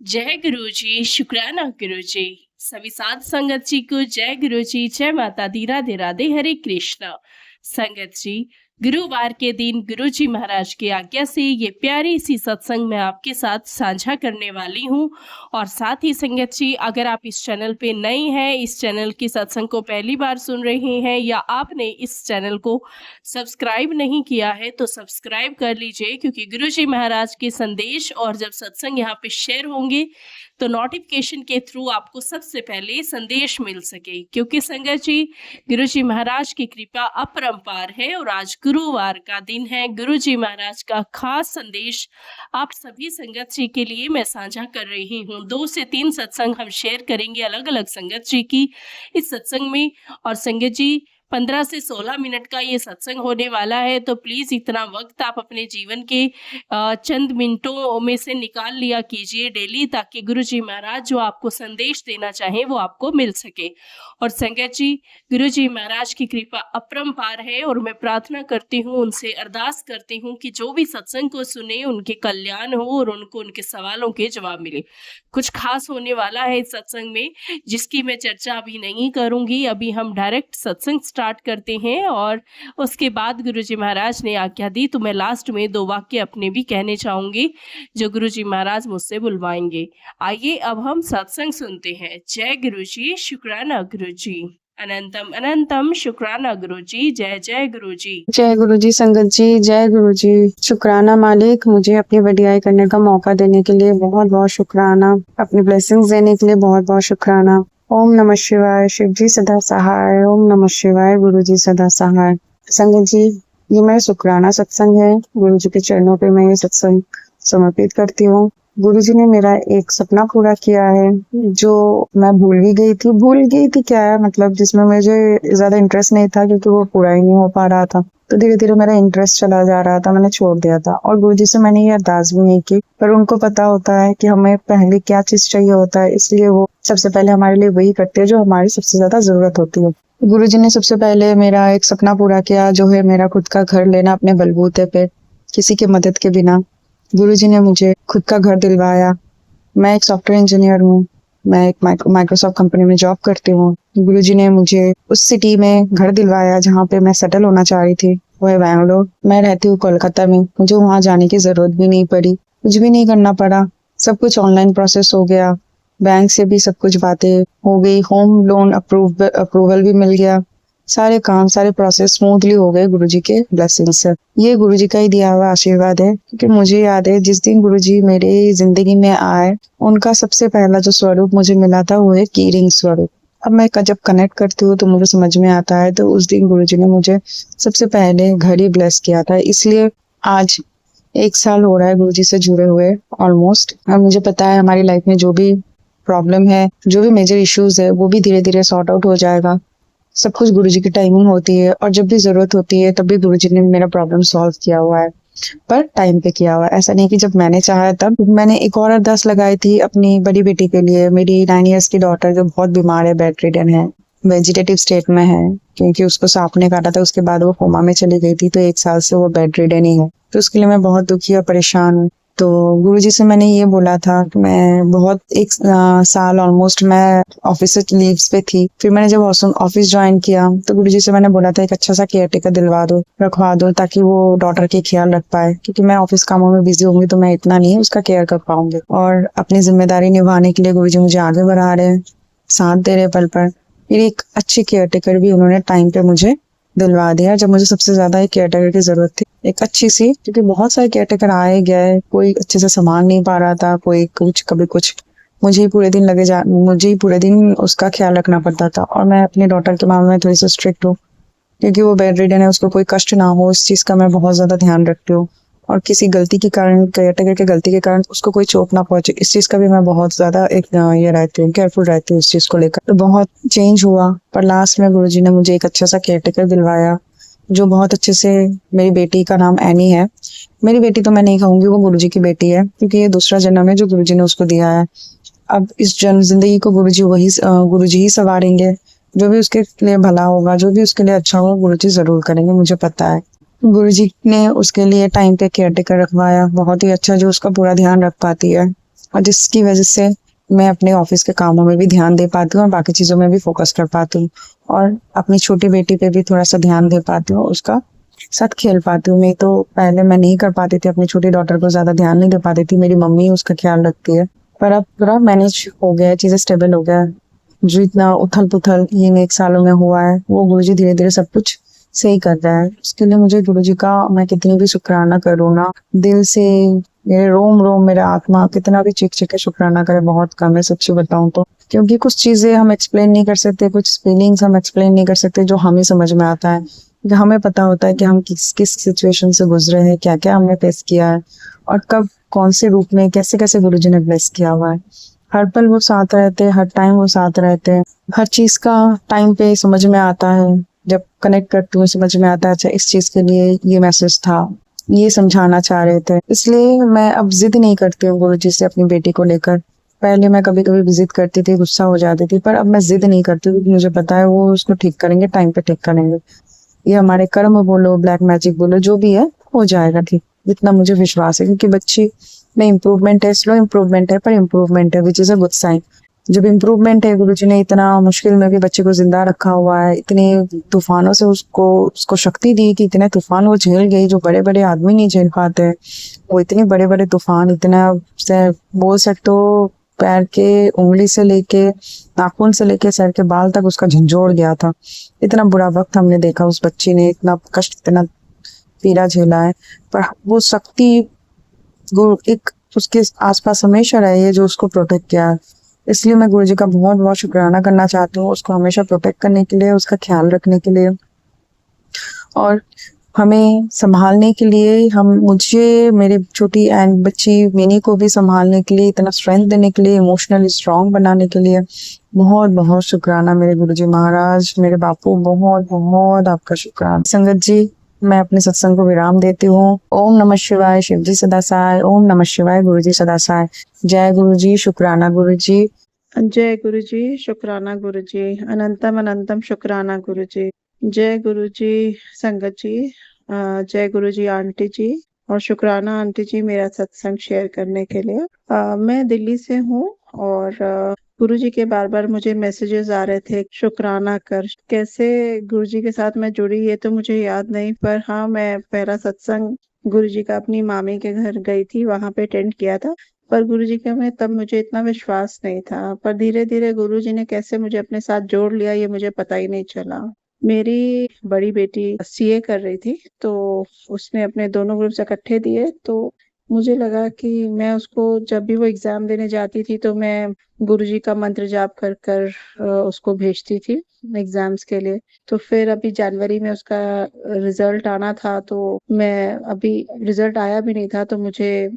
जय गुरु जी, शुक्राना गुरु जी। सभी साध संगत जी को जय गुरु जी, जय माता दी, राधे राधे, हरे कृष्णा। संगत जी, गुरुवार के दिन गुरु जी महाराज की आज्ञा से ये प्यारी सी सत्संग मैं आपके साथ साझा करने वाली हूँ। और साथ ही संगत जी, अगर आप इस चैनल पे नए हैं, इस चैनल की सत्संग को पहली बार सुन रहे हैं या आपने इस चैनल को सब्सक्राइब नहीं किया है तो सब्सक्राइब कर लीजिए, क्योंकि गुरु जी महाराज के संदेश और जब सत्संग यहाँ पे शेयर होंगे तो नोटिफिकेशन के थ्रू आपको सबसे पहले संदेश मिल सके। क्योंकि संगत जी, गुरु जी महाराज की कृपा अपरंपार है और आज गुरुवार का दिन है। गुरु जी महाराज का खास संदेश आप सभी संगत जी के लिए मैं साझा कर रही हूँ। 2 से 3 सत्संग हम शेयर करेंगे अलग अलग संगत जी की इस सत्संग में। और संगत जी, 15 से 16 मिनट का ये सत्संग होने वाला है, तो प्लीज इतना वक्त आप अपने जीवन के चंद मिनटों में से निकाल लिया कीजिए डेली, ताकि गुरु जी महाराज जो आपको संदेश देना चाहे वो आपको मिल सके। और संगत जी, गुरु जी महाराज की कृपा अपरंपार है और मैं प्रार्थना करती हूँ, उनसे अरदास करती हूँ कि जो भी सत्संग को सुने उनके कल्याण हो और उनको उनके सवालों के जवाब मिले। कुछ खास होने वाला है इस सत्संग में, जिसकी मैं चर्चा अभी नहीं करूंगी। अभी हम डायरेक्ट सत्संग स्टार्ट करते हैं और उसके बाद गुरुजी महाराज ने आज्ञा दी तो मैं लास्ट में 2 वाक्य अपने भी कहने चाहूंगी जो गुरुजी महाराज मुझसे बुलवाएंगे। आइए अब हम सत्संग सुनते हैं। जय गुरुजी, शुक्राना गुरुजी, अनंतम अनंतम शुक्राना गुरुजी, जय जय गुरुजी। जय गुरु जी। संगत जी, जय गुरु जी। शुक्राना मालिक, मुझे अपनी वडियाई करने का मौका देने के लिए बहुत बहुत शुक्राना। अपनी ब्लेसिंग्स देने के लिए बहुत बहुत शुक्राना। ओम नमः शिवाय। शिव जी सदा सहाय। ओम नमः शिवाय। गुरु जी सदा सहाय। संगत जी, ये मेरा शुक्राना सत्संग है। गुरु जी के चरणों पे मैं ये सत्संग समर्पित करती हूँ। गुरु जी ने मेरा एक सपना पूरा किया है जो मैं भूल गई थी क्या है, मतलब जिसमें मुझे ज्यादा इंटरेस्ट नहीं था, क्योंकि वो पूरा ही नहीं हो पा रहा था। तो धीरे धीरे मेरा इंटरेस्ट चला जा रहा था, मैंने छोड़ दिया था। और गुरु जी से मैंने ये अरदास भी नहीं की, पर उनको पता होता है कि हमें पहले क्या चीज चाहिए होता है, इसलिए वो सबसे पहले हमारे लिए वही करते हैं जो हमारी सबसे ज्यादा जरूरत होती है। गुरु जी ने सबसे पहले मेरा एक सपना पूरा किया, जो है मेरा खुद का घर लेना अपने बलबूते पे, किसी की मदद के बिना। गुरुजी ने मुझे खुद का घर दिलवाया। मैं एक सॉफ्टवेयर इंजीनियर हूँ। मैं एक माइक्रोसॉफ्ट कंपनी में जॉब करती हूँ। गुरुजी ने मुझे उस सिटी में घर दिलवाया जहाँ पे मैं सेटल होना चाह रही थी, वो है बैंगलोर। मैं रहती हूँ कोलकाता में। मुझे वहाँ जाने की जरूरत भी नहीं पड़ी, कुछ भी नहीं करना पड़ा। सब कुछ ऑनलाइन प्रोसेस हो गया, बैंक से भी सब कुछ बातें हो गई, होम लोन अप्रूवल भी मिल गया। सारे काम, सारे प्रोसेस स्मूथली हो गए गुरुजी के ब्लेसिंग से। ये गुरुजी का ही दिया हुआ आशीर्वाद है, क्योंकि मुझे याद है जिस दिन गुरुजी मेरे जिंदगी में आए, उनका सबसे पहला जो स्वरूप मुझे मिला था वो है कीरिंग स्वरूप। अब मैं जब कनेक्ट करती हूँ तो मुझे समझ में आता है, तो उस दिन गुरुजी ने मुझे सबसे पहले घर ही ब्लेस किया था। इसलिए आज 1 साल हो रहा है गुरुजी से जुड़े हुए ऑलमोस्ट। और मुझे पता है हमारी लाइफ में जो भी प्रॉब्लम है, जो भी मेजर इश्यूज है, वो भी धीरे धीरे सॉर्ट आउट हो जाएगा। सब कुछ गुरुजी की टाइमिंग होती है, और जब भी जरूरत होती है तब भी गुरुजी ने मेरा प्रॉब्लम सॉल्व किया हुआ है, पर टाइम पे किया हुआ है। ऐसा नहीं कि जब मैंने चाहा तब। मैंने एक और अरदास लगाई थी अपनी बड़ी बेटी के लिए। मेरी 9 इयर्स की डॉटर जो बहुत बीमार है, बेड रिडन है, वेजिटेटिव स्टेट में है, क्योंकि उसको सांप ने काटा था। उसके बाद वो कोमा में चली गई थी, तो 1 साल से वो बेड रिडन ही है। तो उसके लिए मैं बहुत दुखी और परेशान हूँ। तो गुरुजी से मैंने ये बोला था कि मैं बहुत 1 साल ऑलमोस्ट मैं ऑफिस से लीव्स पे थी। फिर मैंने जब ऑफिस ज्वाइन किया तो गुरुजी से मैंने बोला था एक अच्छा सा केयर टेकर रखवा दो, ताकि वो डॉटर के ख्याल रख पाए, क्योंकि मैं ऑफिस कामों में बिजी होंगी तो मैं इतना नहीं उसका केयर कर पाऊंगी। और अपनी जिम्मेदारी निभाने के लिए गुरुजी मुझे आगे बढ़ा रहे हैं, साथ दे रहे पल पर। फिर एक अच्छी केयर टेकर भी उन्होंने टाइम पे मुझे दिलवा दिया, जब मुझे सबसे ज्यादा एक केयर टेकर की जरूरत थी, एक अच्छी सी। क्योंकि बहुत सारे केयर टेकर आए गए, कोई अच्छे से संभाल नहीं पा रहा था, कोई कुछ, कभी कुछ। मुझे ही पूरे दिन उसका ख्याल रखना पड़ता था। और मैं अपनी डॉटर के मामले में थोड़ी सी स्ट्रिक्ट हूँ, क्योंकि वो बेड रिडन है, उसको कोई कष्ट ना हो, इस चीज का मैं बहुत ज्यादा ध्यान रखती हूँ। और किसी गलती के कारण, केयर टेकर की गलती के कारण उसको कोई चोट ना पहुंचे, इस चीज का भी मैं बहुत ज्यादा एक ये रहती हूँ, केयरफुल रहती हूँ इस चीज को लेकर। तो बहुत चेंज हुआ, पर लास्ट में गुरुजी ने मुझे एक अच्छा सा केयर टेकर दिलवाया, जो बहुत अच्छे से। मेरी बेटी का नाम एनी है। मेरी बेटी तो मैं नहीं कहूंगी, वो गुरुजी की बेटी है, क्योंकि ये दूसरा जन्म है जो गुरुजी ने उसको दिया है। अब इस जन्म जिंदगी को गुरुजी ही संवारेंगे। जो भी उसके लिए भला होगा, जो भी उसके लिए अच्छा होगा, गुरुजी जरूर करेंगे, मुझे पता है। गुरुजी ने उसके लिए टाइम पे केयर टेकर रखवाया, बहुत ही अच्छा, जो उसका पूरा ध्यान रख पाती है। और जिसकी वजह से मैं अपने ऑफिस के कामों में भी ध्यान दे पाती हूँ और बाकी चीज़ों में भी फोकस कर पाती हूँ, और अपनी छोटी बेटी पे भी थोड़ा सा ध्यान दे पाती हूँ, उसका साथ खेल पाती हूँ। नहीं तो पहले मैं नहीं कर पाती थी, अपनी छोटी डॉटर को ज़्यादा ध्यान नहीं दे पाती थी, मेरी मम्मी उसका ख्याल रखती है। पर अब पूरा मैनेज हो गया है, चीज़ें स्टेबल हो गया है। जो इतना उथल पुथल इन 1 सालों में हुआ है, वो गुरुजी धीरे धीरे सब कुछ सही कर रहा है। उसके लिए मुझे गुरुजी का मैं कितनी भी शुक्राना करूँ ना, दिल से, मेरे रोम रोम, मेरा आत्मा कितना भी चीख चीख के शुक्राना करे बहुत कम है, सच्ची बताऊं तो। क्योंकि कुछ चीजें हम एक्सप्लेन नहीं कर सकते, कुछ फीलिंग्स हम एक्सप्लेन नहीं कर सकते, जो हमें समझ में आता है, कि हमें पता होता है कि हम किस किस सिचुएशन से गुजरे हैं, क्या क्या हमने फेस किया है, और कब कौन से रूप में कैसे कैसे गुरुजी ने ब्लेस किया हुआ है। हर पल वो साथ रहते हैं, हर टाइम वो साथ रहते हैं, हर चीज का टाइम पे समझ में आता है। जब कनेक्ट करती हूँ समझ में आता है, अच्छा इस चीज के लिए ये मैसेज था, ये समझाना चाह रहे थे। इसलिए मैं अब जिद नहीं करती हूँ गुरुजी से अपनी बेटी को लेकर। पहले मैं कभी कभी जिद करती थी, गुस्सा हो जाती थी, पर अब मैं जिद नहीं करती, क्योंकि मुझे पता है वो उसको ठीक करेंगे, टाइम पे ठीक करेंगे। ये हमारे कर्म बोलो, ब्लैक मैजिक बोलो, जो भी है हो जाएगा ठीक, जितना मुझे विश्वास है। क्योंकि बच्ची में इम्प्रूवमेंट है, स्लो इम्प्रूवमेंट है, पर इम्प्रूवमेंट है, which is a good sign. जब इम्प्रूवमेंट है, गुरुजी ने इतना मुश्किल में भी बच्चे को जिंदा रखा हुआ है, इतने तूफानों से उसको उसको शक्ति दी कि इतने तूफान वो झेल गई जो बड़े बड़े आदमी नहीं झेल पाते। वो इतने बड़े बड़े तूफान, इतना से बोल सकते हो, पैर के उंगली से लेके नाखून से लेके सर के बाल तक उसका झंझोड़ गया था। इतना बुरा वक्त हमने देखा, उस बच्ची ने इतना कष्ट, इतना पीड़ा झेला है, पर वो शक्ति एक उसके आसपास हमेशा रही है, जो उसको प्रोटेक्ट किया है। इसलिए मैं गुरुजी का बहुत बहुत शुक्राना करना चाहती हूँ, उसको हमेशा प्रोटेक्ट करने के लिए, उसका ख्याल रखने के लिए, और हमें संभालने के लिए, हम मुझे, मेरी छोटी एंड बच्ची मिनी को भी संभालने के लिए, इतना स्ट्रेंथ देने के लिए, इमोशनली स्ट्रांग बनाने के लिए बहुत बहुत शुक्राना मेरे गुरुजी महाराज, मेरे बापू, बहुत बहुत आपका शुक्राना। संगत जी, मैं अपने सत्संग को विराम देती हूँ। ओम नमः शिवाय, शिव जी सदा सहाय। ओम नमः शिवाय, गुरु जी सदा सहाय। जय गुरु जी, शुक्राना गुरु जी। जय गुरु जी, शुक्राना गुरु जी, अनंतम अनंतम शुक्राना गुरु जी। जय गुरु जी संगत जी, जय गुरु जी आंटी जी, और शुक्राना आंटी जी मेरा सत्संग शेयर करने के लिए। मैं दिल्ली से हूँ, और गुरु जी के बार बार मुझे मैसेजेस आ रहे थे, शुक्राना कर। कैसे गुरु जी के साथ मैं जुड़ी ये तो मुझे याद नहीं, पर हाँ, मैं पहला सत्संग गुरु जी का अपनी मामी के घर गई थी, वहां पे अटेंड किया था। पर गुरुजी के में तब मुझे इतना विश्वास नहीं था, पर धीरे धीरे गुरुजी ने कैसे मुझे अपने साथ जोड़ लिया ये मुझे पता ही नहीं चला। मेरी बड़ी बेटी सीए कर रही थी, तो उसने अपने दोनों ग्रुप्स इकट्ठे दिए, तो मुझे लगा कि मैं उसको, जब भी वो एग्जाम देने जाती थी तो मैं गुरुजी का मंत्र जाप कर कर उसको भेजती थी एग्जाम्स के लिए। तो फिर अभी जनवरी में उसका रिजल्ट आना था, तो मैं, अभी रिजल्ट आया भी नहीं था, तो मुझे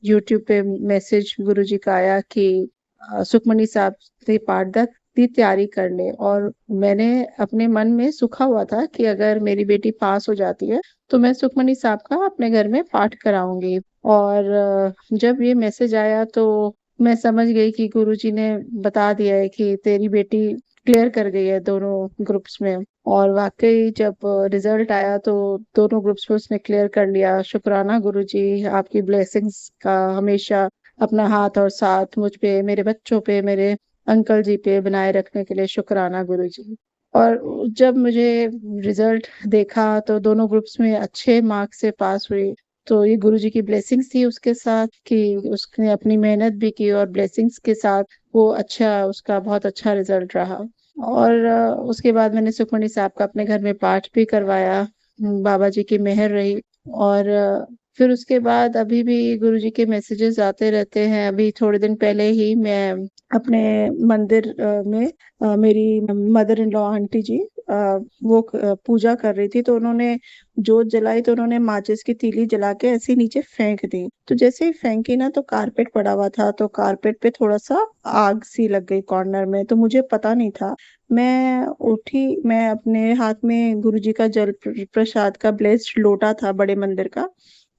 यूट्यूब पे मैसेज गुरुजी का आया कि सुखमनी साहब से पाठ की तैयारी कर ले। और मैंने अपने मन में सुखा हुआ था कि अगर मेरी बेटी पास हो जाती है तो मैं सुखमनी साहब का अपने घर में पाठ कराऊंगी। और जब ये मैसेज आया तो मैं समझ गई कि गुरुजी ने बता दिया है कि तेरी बेटी क्लियर कर गई है दोनों ग्रुप्स में। और वाकई जब रिजल्ट आया तो दोनों ग्रुप्स में उसने क्लियर कर लिया। शुक्राना गुरुजी, आपकी ब्लेसिंग्स का हमेशा अपना हाथ और साथ मुझ पे, मेरे बच्चों पे, मेरे अंकल जी पे बनाए रखने के लिए शुक्राना गुरुजी। और जब मुझे रिजल्ट देखा तो दोनों ग्रुप्स में अच्छे मार्क्स से पास हुई, तो ये गुरुजी की ब्लेसिंग्स थी उसके साथ कि उसने अपनी मेहनत भी की, और ब्लेसिंग्स के साथ वो अच्छा, उसका बहुत अच्छा रिजल्ट रहा। और उसके बाद मैंने सुखमनी साहब का अपने घर में पाठ भी करवाया, बाबा जी की मेहर रही। और फिर उसके बाद अभी भी गुरुजी के मैसेजेस आते रहते हैं। अभी थोड़े दिन पहले ही मैं अपने मंदिर में, मेरी मदर इन लॉ आंटी जी, वो पूजा कर रही थी, तो उन्होंने जोत जलाई, तो उन्होंने माचिस की तीली जला के ऐसे नीचे फेंक दी। तो जैसे ही फेंकी ना, तो कारपेट पड़ा हुआ था, तो कारपेट पे थोड़ा सा आग सी लग गई कॉर्नर में, तो मुझे पता नहीं था। मैं उठी, मैं अपने हाथ में गुरुजी का जल प्रसाद का ब्लेस्ड लोटा था बड़े मंदिर का,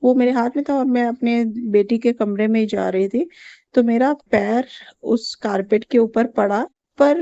वो मेरे हाथ में था, और मैं अपने बेटी के कमरे में ही जा रही थी, तो मेरा पैर उस कारपेट के ऊपर पड़ा। पर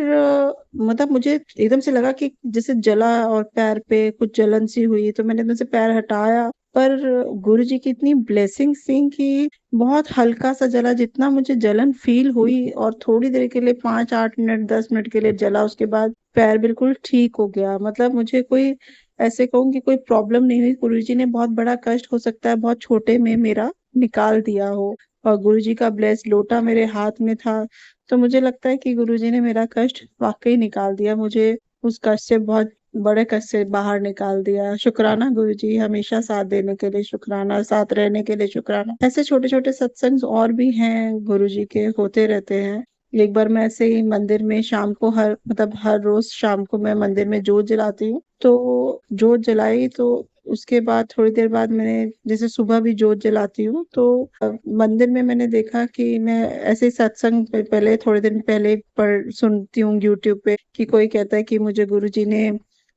मतलब मुझे एकदम से लगा कि जैसे जला, और पैर पे कुछ जलन सी हुई, तो मैंने एकदम से पैर हटाया, पर गुरुजी की इतनी ब्लेसिंग्स थी कि बहुत हल्का सा जला, जितना मुझे जलन फील हुई और थोड़ी देर के लिए 5-8 मिनट 10 मिनट के लिए जला, उसके बाद पैर बिल्कुल ठीक हो गया। मतलब मुझे कोई ऐसे कहूँ कि कोई प्रॉब्लम नहीं हुई। गुरुजी ने बहुत बड़ा कष्ट, हो सकता है बहुत छोटे में, मेरा निकाल दिया हो, और गुरुजी का ब्लेस लोटा मेरे हाथ में था, तो मुझे लगता है कि गुरुजी ने मेरा कष्ट वाकई निकाल दिया, मुझे उस कष्ट से, बहुत बड़े कष्ट से बाहर निकाल दिया। शुक्राना गुरुजी, हमेशा साथ देने के लिए शुक्राना, साथ रहने के लिए शुक्राना। ऐसे छोटे छोटे सत्संग और भी हैं गुरुजी के, होते रहते हैं। एक बार मैं ऐसे ही मंदिर में शाम को, हर रोज शाम को मैं मंदिर में जोत जलाती हूँ, तो जोत जलाई, तो उसके बाद थोड़ी देर बाद मैंने, जैसे सुबह भी जोत जलाती हूँ, तो मंदिर में मैंने देखा कि मैं ऐसे ही सत्संग पहले, थोड़े दिन पहले पढ़ सुनती हूँ यूट्यूब पे, कि कोई कहता है कि मुझे गुरुजी ने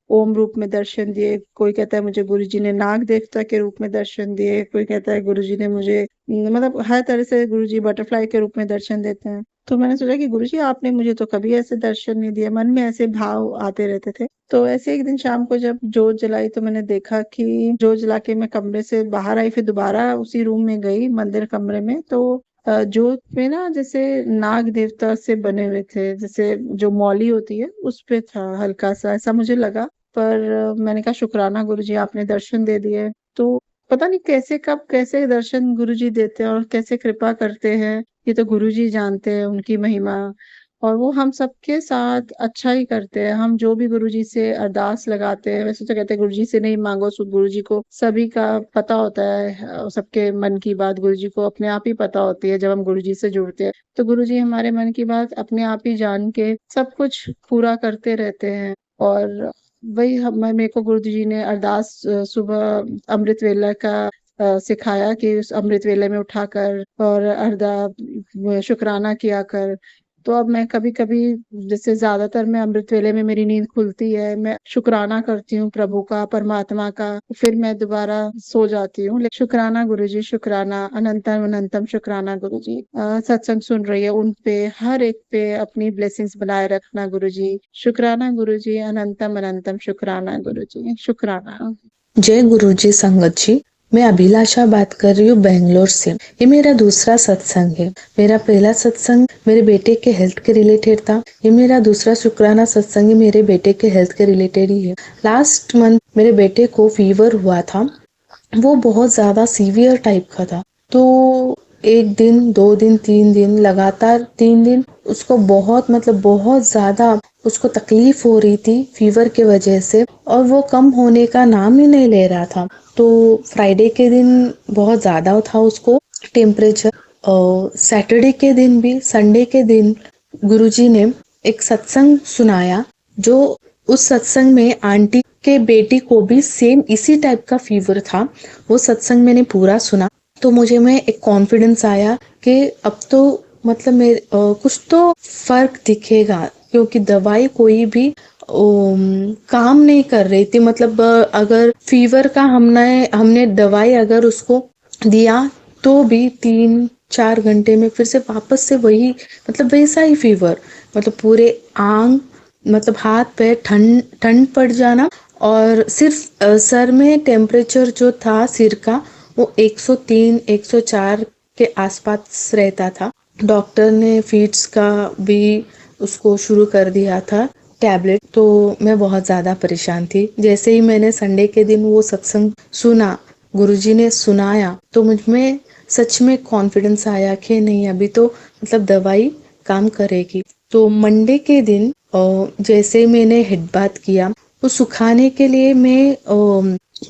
ओम रूप में दर्शन दिए, कोई कहता है मुझे गुरुजी ने नाग देवता के रूप में दर्शन दिए, कोई कहता है गुरुजी ने मुझे, मतलब हर तरह से गुरुजी बटरफ्लाई के रूप में दर्शन देते हैं। तो मैंने सोचा कि गुरुजी आपने मुझे तो कभी ऐसे दर्शन नहीं दिए, मन में ऐसे भाव आते रहते थे। तो ऐसे एक दिन शाम को जब जोत जलाई, तो मैंने देखा कि जोत जला के मैं कमरे से बाहर आई, फिर दोबारा उसी रूम में गई, मंदिर कमरे में, तो जोत में ना जैसे नाग देवता से बने हुए थे, जैसे जो मौली होती है उस पे था, हल्का सा ऐसा मुझे लगा। पर मैंने कहा शुक्राना गुरुजी, आपने दर्शन दे दिए। तो पता नहीं कैसे, कब कैसे दर्शन गुरुजी देते हैं और कैसे कृपा करते हैं, ये तो गुरुजी जानते हैं, उनकी महिमा। और वो हम सबके साथ अच्छा ही करते हैं। हम जो भी गुरुजी से अरदास लगाते हैं, वैसे तो कहते हैं गुरुजी से नहीं मांगो, सो गुरुजी को सभी का पता होता है, सबके मन की बात गुरुजी को अपने आप ही पता होती है। जब हम गुरुजी से जुड़ते हैं, तो गुरुजी हमारे मन की बात अपने आप ही जान के सब कुछ पूरा करते रहते हैं। और वही हम, मेरे को गुरुजी ने अरदास सुबह अमृत वेला का सिखाया, कि उस अमृत वेले में उठाकर और शुक्राना किया कर। तो अब मैं कभी कभी, जैसे ज्यादातर मैं अमृत वेले में मेरी नींद खुलती है, मैं शुक्राना करती हूँ प्रभु का, परमात्मा का, फिर मैं दोबारा सो जाती हूँ। लेकिन शुक्राना गुरुजी, शुक्राना, अनंतम अनंतम शुक्राना गुरुजी। सत्संग सुन रही है उन पे, हर एक पे अपनी ब्लेसिंग्स बनाए रखना गुरुजी। शुक्राना गुरुजी, अनंतम अनंतम शुक्राना गुरुजी, शुक्राना। जय गुरुजी संगत जी। मैं अभिलाषा बात कर रही हूँ बेंगलोर से। ये मेरा दूसरा सत्संग है। मेरा पहला सत्संग मेरे बेटे के हेल्थ के रिलेटेड था। ये मेरा दूसरा शुक्राना सत्संग मेरे बेटे के हेल्थ के रिलेटेड ही है। लास्ट मंथ मेरे बेटे को फीवर हुआ था। वो बहुत ज्यादा सीवियर टाइप का था। तो 1 दिन 2 दिन 3 दिन लगातार 3 दिन उसको बहुत ज्यादा उसको तकलीफ हो रही थी फीवर के वजह से, और वो कम होने का नाम ही नहीं ले रहा था। तो फ्राइडे के दिन बहुत ज्यादा था उसको टेम्परेचर, और सैटरडे के दिन भी, संडे के दिन गुरुजी ने एक सत्संग सुनाया, जो उस सत्संग में आंटी के बेटी को भी सेम इसी टाइप का फीवर था। वो सत्संग मैंने पूरा सुना, तो मुझे में एक कॉन्फिडेंस आया कि अब तो मतलब मेरे कुछ तो फर्क दिखेगा, क्योंकि दवाई कोई भी काम नहीं कर रही थी। मतलब अगर फीवर का हमने दवाई अगर उसको दिया, तो भी 3-4 घंटे में फिर से वापस से वही, मतलब वैसा ही फीवर, मतलब पूरे आंग, मतलब हाथ पैर ठंड पड़ जाना, और सिर्फ सर में टेम्परेचर जो था सिर का, वो 103-104 के आसपास रहता था। डॉक्टर ने फीड्स का भी उसको शुरू कर दिया था टैबलेट। तो मैं बहुत ज़्यादा परेशान थी। जैसे ही मैंने संडे के दिन वो सत्संग सुना, गुरुजी ने सुनाया, तो मुझ में सच में कॉन्फिडेंस आया कि नहीं, अभी तो मतलब दवाई काम करेगी। तो मंडे के दिन जैसे मैंने हेड बाथ किया, वो सुखाने के लिए मैं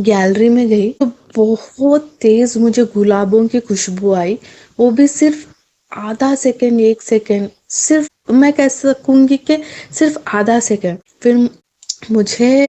गैलरी में गई, तो बहुत तेज मुझे गुलाबों की खुशबू आई। वो भी सिर्फ आधा सेकेंड, 1 सेकेंड, सिर्फ मैं कह सकूंगी कि सिर्फ आधा सेकेंड। फिर मुझे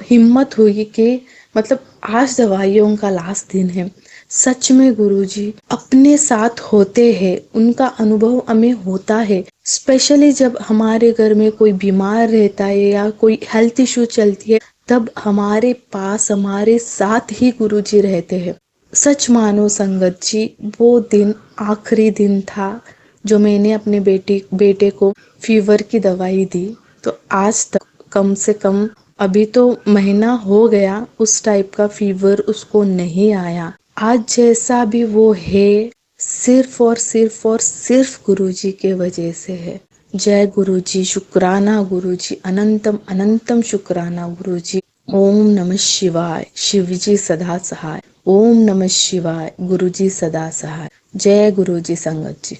हिम्मत हुई कि मतलब आज दवाइयों का लास्ट दिन है। सच में गुरुजी अपने साथ होते हैं, उनका अनुभव हमें होता है। स्पेशली जब हमारे घर में कोई बीमार रहता है या कोई हेल्थ इश्यू चलती है, तब हमारे पास, हमारे साथ ही गुरुजी रहते हैं। सच मानो संगत जी, वो दिन आखिरी दिन था जो मैंने अपने बेटे को फीवर की दवाई दी। तो आज तक कम से कम अभी तो महीना हो गया, उस टाइप का फीवर उसको नहीं आया। आज जैसा भी वो है, सिर्फ और सिर्फ और सिर्फ गुरुजी के वजह से है। जय गुरुजी, शुक्राना गुरुजी, अनंतम अनंतम शुक्राना गुरुजी। ओम नमः शिवाय, शिवजी सदा सहाय। ओम नमः शिवाय, गुरुजी सदा सहाय। जय गुरुजी संगत जी।